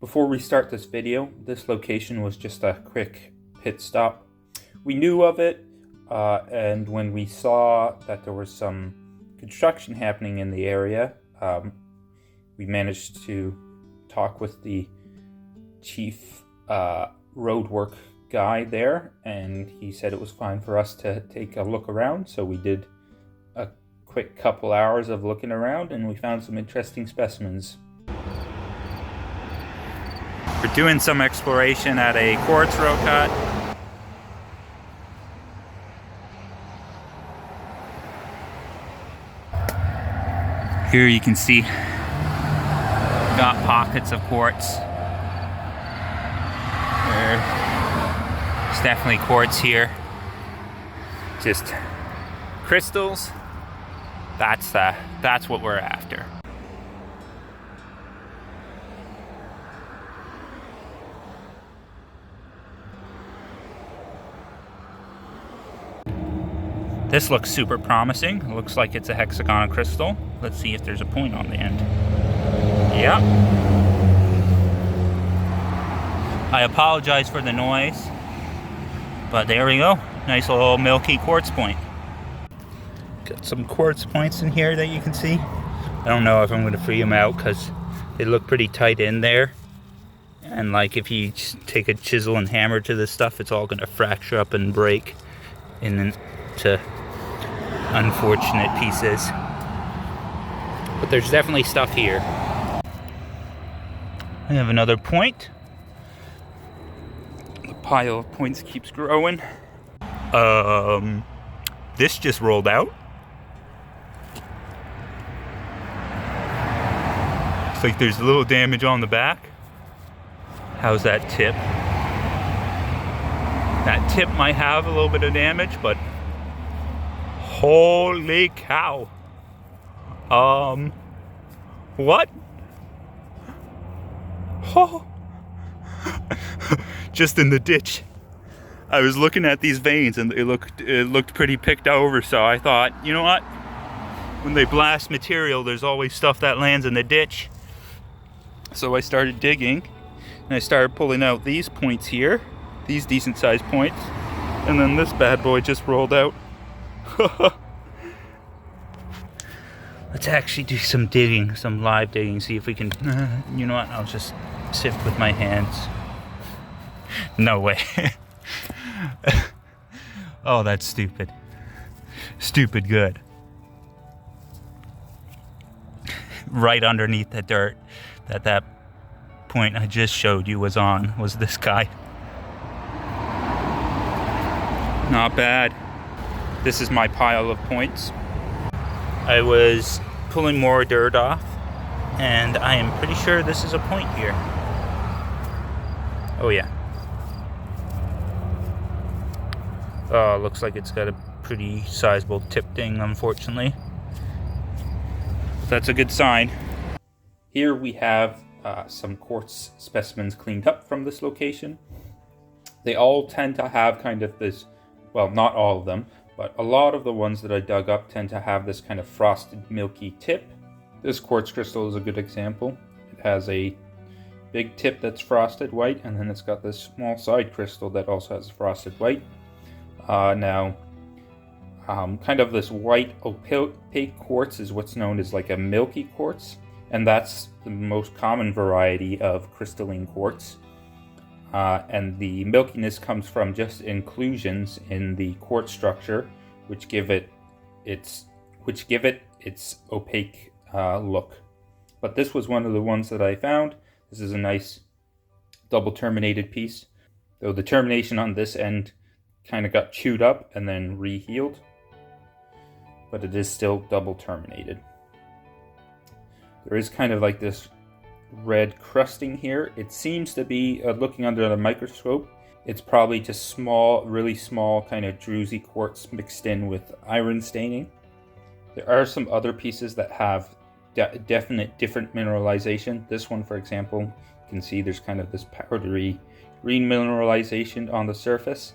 Before we start this video, this location was just a quick pit stop. We knew of it, and when we saw that there was some construction happening in the area, we managed to talk with the chief roadwork guy there, and he said it was fine for us to take a look around. So we did a quick couple hours of looking around, and we found some interesting specimens. We're doing some exploration at a quartz rock cut. Here you can see got pockets of quartz. There's definitely quartz here. Just crystals. That's what we're after. This looks super promising. It looks like it's a hexagonal crystal. Let's see if there's a point on the end. Yep. I apologize for the noise, but there we go. Nice little milky quartz point. Got some quartz points in here that you can see. I don't know if I'm going to free them out because they look pretty tight in there. And like if you take a chisel and hammer to this stuff, it's all going to fracture up and break into unfortunate pieces. But there's definitely stuff here. I have another point. The pile of points keeps growing. This just rolled out. Looks like there's a little damage on the back. How's that tip? That tip might have a little bit of damage, but holy cow. What? Oh. Just in the ditch. I was looking at these veins and it looked pretty picked over, so I thought, you know what? When they blast material, there's always stuff that lands in the ditch. So I started digging and I started pulling out these points here, these decent sized points, and then this bad boy just rolled out. Let's actually do some digging, some live digging, see if we can, you know what, I'll just sift with my hands. No way. Oh, that's stupid. Stupid good. Right underneath the dirt that point I just showed you was on, was this guy. Not bad. This is my pile of points. I was pulling more dirt off, and I am pretty sure this is a point here. Oh yeah. Oh, looks like it's got a pretty sizable tip ding, unfortunately. That's a good sign. Here we have some quartz specimens cleaned up from this location. They all tend to have kind of this, well, not all of them, but a lot of the ones that I dug up tend to have this kind of frosted, milky tip. This quartz crystal is a good example. It has a big tip that's frosted white, and then it's got this small side crystal that also has frosted white. Now, kind of this white opaque quartz is what's known as like a milky quartz, and that's the most common variety of crystalline quartz. And the milkiness comes from just inclusions in the quartz structure, which give it its opaque look. But this was one of the ones that I found. This is a nice double terminated piece, though the termination on this end kind of got chewed up and then re-healed, but it is still double terminated. There is kind of like this red crusting here. It seems to be, looking under the microscope, it's probably just small, really small kind of druzy quartz mixed in with iron staining. There are some other pieces that have definite different mineralization. This one, for example, you can see there's kind of this powdery green mineralization on the surface.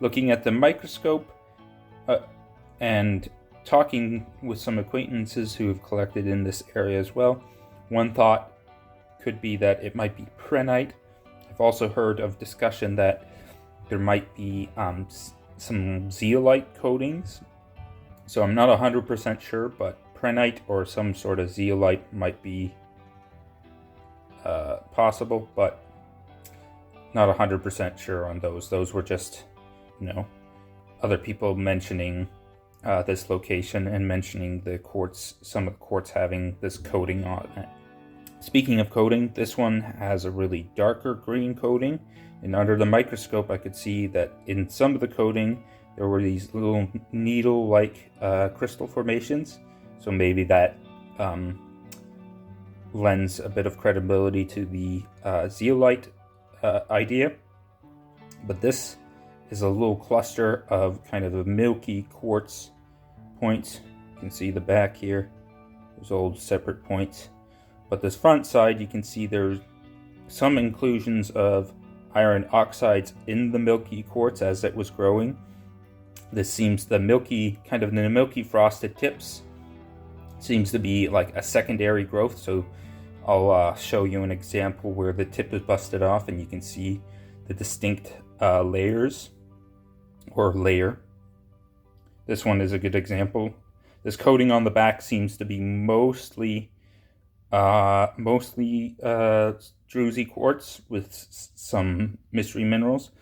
Looking at the microscope and talking with some acquaintances who have collected in this area as well, one thought could be that it might be prehnite. I've also heard of discussion that there might be some zeolite coatings. So I'm not 100% sure, but prehnite or some sort of zeolite might be possible, but not 100% sure on those. Those were just, other people mentioning this location and mentioning the quartz, some of the quartz having this coating on it. Speaking of coating, this one has a really darker green coating, and under the microscope I could see that in some of the coating there were these little needle-like crystal formations, so maybe that lends a bit of credibility to the zeolite idea. But this is a little cluster of kind of a milky quartz points. You can see the back here, there's all separate points. But this front side, you can see there's some inclusions of iron oxides in the milky quartz as it was growing. This seems the milky frosted tips seems to be like a secondary growth. So I'll show you an example where the tip is busted off and you can see the distinct layers or layer. This one is a good example. This coating on the back seems to be mostly druzy quartz with some mystery minerals,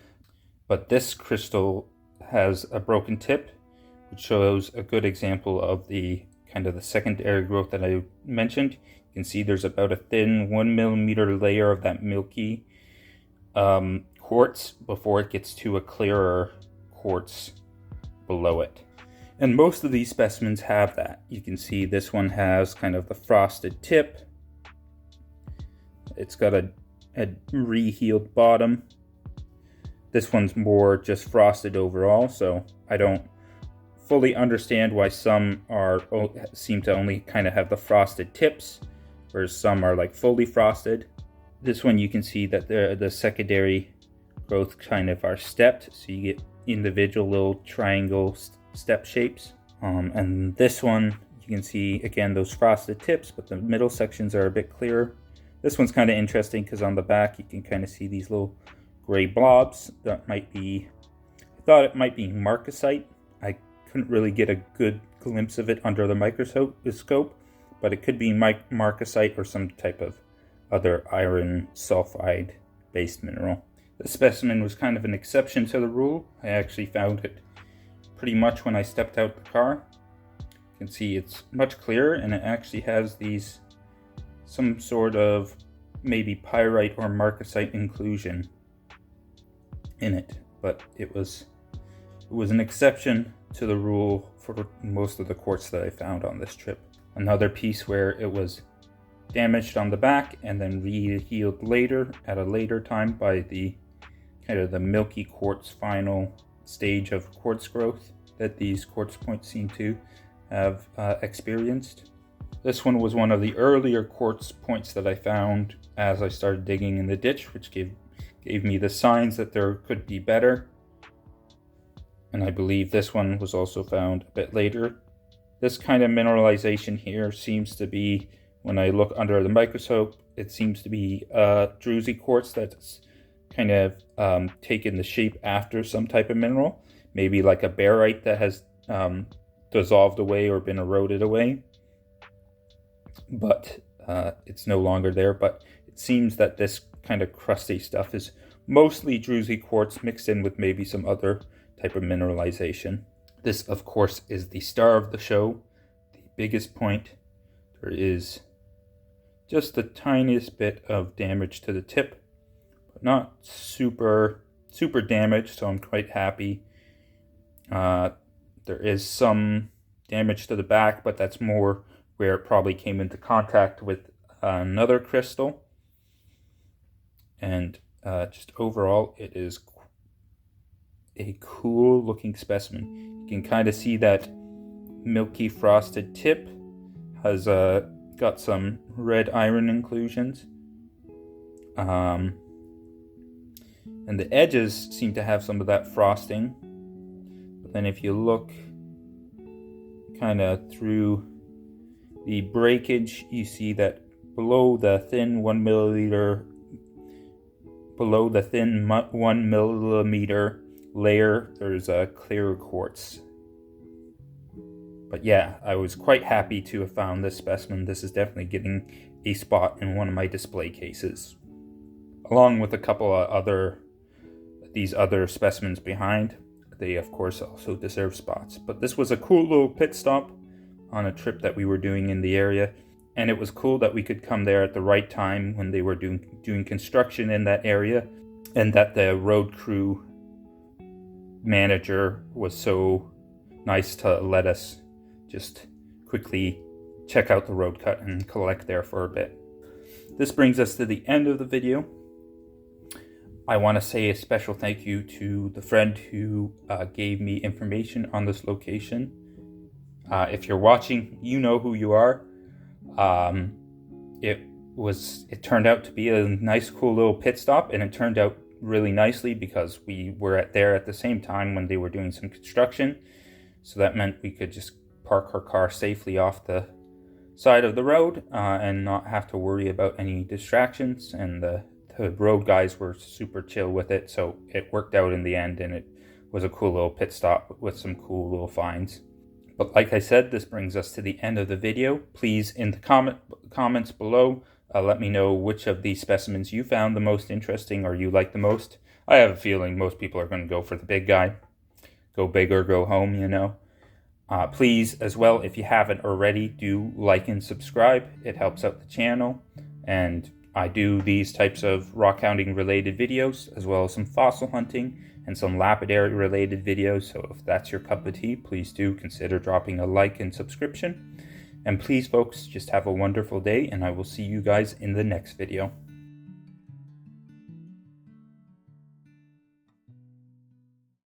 but this crystal has a broken tip, which shows a good example of the kind of the secondary growth that I mentioned. You can see there's about a thin 1 millimeter layer of that milky quartz before it gets to a clearer quartz below it. And most of these specimens have that. You can see this one has kind of the frosted tip. It's got a re-healed bottom. This one's more just frosted overall, so I don't fully understand why some seem to only kind of have the frosted tips, whereas some are like fully frosted. This one you can see that the secondary growth kind of are stepped, so you get individual little triangle step shapes. And this one you can see again those frosted tips, but the middle sections are a bit clearer. This one's kind of interesting because on the back you can kind of see these little gray blobs that might be, I thought it might be marcasite. I couldn't really get a good glimpse of it under the microscope, but it could be marcasite or some type of other iron sulfide based mineral. The specimen was kind of an exception to the rule. I actually found it pretty much when I stepped out the car. You can see it's much clearer, and it actually has these some sort of maybe pyrite or marcasite inclusion in it, but it was an exception to the rule for most of the quartz that I found on this trip. Another piece where it was damaged on the back and then re-healed later at a later time by the kind of the milky quartz final stage of quartz growth that these quartz points seem to have experienced. This one was one of the earlier quartz points that I found as I started digging in the ditch, which gave me the signs that there could be better. And I believe this one was also found a bit later. This kind of mineralization here seems to be, when I look under the microscope, it seems to be druzy quartz that's kind of taken the shape after some type of mineral. Maybe like a barite that has dissolved away or been eroded away. But it's no longer there. But it seems that this kind of crusty stuff is mostly druzy quartz mixed in with maybe some other type of mineralization. This, of course, is the star of the show, the biggest point. There is just the tiniest bit of damage to the tip, but not super damaged, so I'm quite happy. There is some damage to the back, but that's more where it probably came into contact with another crystal. And just overall, it is a cool looking specimen. You can kind of see that milky frosted tip has got some red iron inclusions. And the edges seem to have some of that frosting. But then if you look kind of through the breakage, you see that below the thin 1 millimeter layer, there's a clear quartz. But yeah, I was quite happy to have found this specimen. This is definitely getting a spot in one of my display cases, along with a couple of these other specimens behind. They of course also deserve spots. But this was a cool little pit stop on a trip that we were doing in the area, and it was cool that we could come there at the right time when they were doing construction in that area, and that the road crew manager was so nice to let us just quickly check out the road cut and collect there for a bit. This brings us to the end of the video. I want to say a special thank you to the friend who gave me information on this location. If you're watching, you know who you are. It turned out to be a nice, cool little pit stop, and it turned out really nicely because we were there at the same time when they were doing some construction. So that meant we could just park our car safely off the side of the road and not have to worry about any distractions. And the road guys were super chill with it, so it worked out in the end, and it was a cool little pit stop with some cool little finds. But like I said, this brings us to the end of the video. Please, in the comments below, let me know which of these specimens you found the most interesting or you like the most. I have a feeling most people are going to go for the big guy. Go big or go home, you know. Please, as well, if you haven't already, do like and subscribe. It helps out the channel. And I do these types of rock hounding related videos, as well as some fossil hunting and some lapidary related videos. So if that's your cup of tea, please do consider dropping a like and subscription. And please, folks, just have a wonderful day, and I will see you guys in the next video.